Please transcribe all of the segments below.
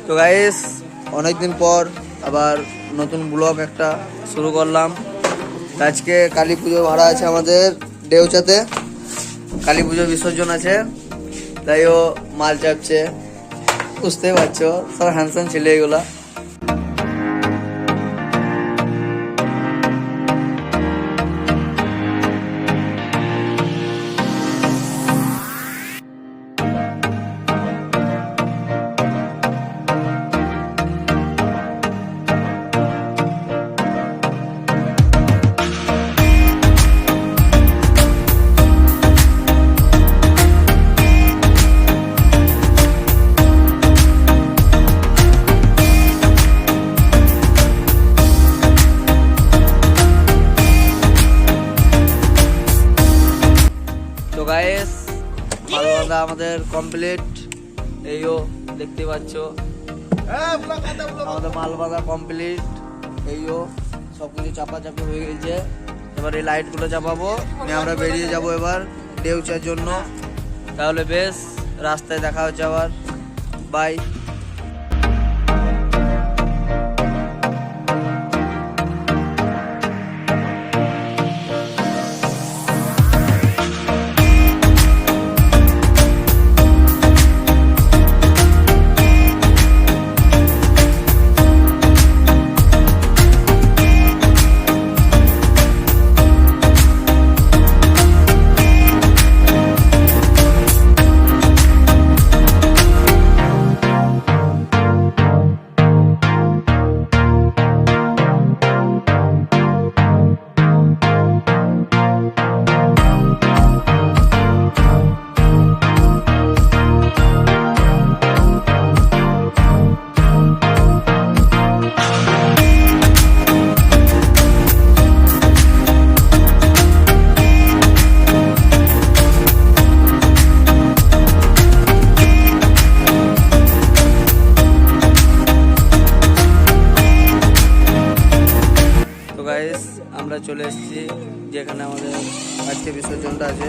তো গাইস অনেকদিন পর আবার নতুন ব্লগ একটা শুরু করলাম। আজকে কালী পুজো ভাড়া আছে আমাদের দেউচাতে, কালী পুজোর বিসর্জন আছে, তাই ও মাল চাপছে, বুঝতেই পারছো সব হ্যান্ডসাম ছেলে এগুলা। তো গাইস মাল বাঁধা আমাদের কমপ্লিট, এইও দেখতে পাচ্ছ আমাদের মাল বাঁধা কমপ্লিট, এইও সবকিছু চাপাচাপি হয়ে গেছে। এবার এই লাইটগুলো চাপাবো, নিয়ে আমরা বেরিয়ে যাব এবার দেউচার জন্য। তাহলে বেশ, রাস্তায় দেখা হচ্ছে আবার, বাই। আমরা চলে এসেছি যেখানে আমাদের আজকে বিসর্জনটা আছে,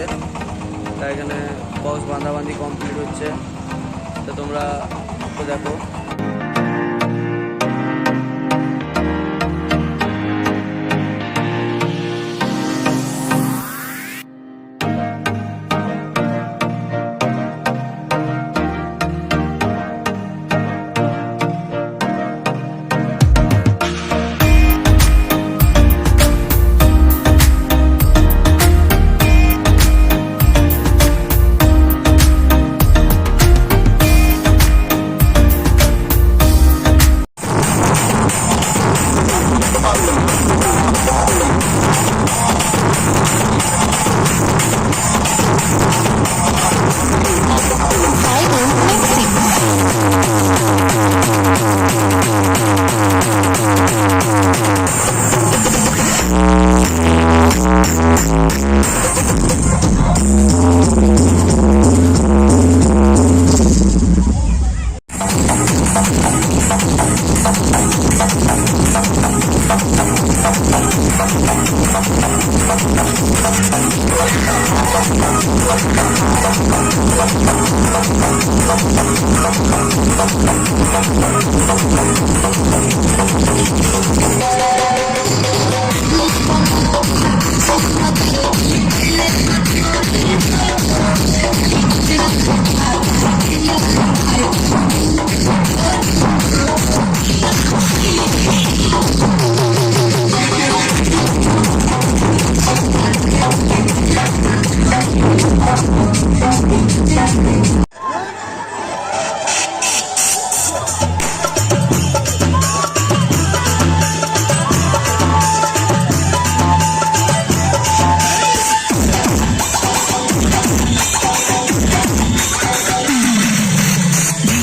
তাই এখানে বক্স বাঁধাবাঁধি কমপ্লিট হচ্ছে, তো তোমরা দেখো।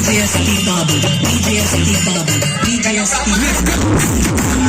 DJ Steve Babu, DJ Steve Babu, DJ Steve Babu.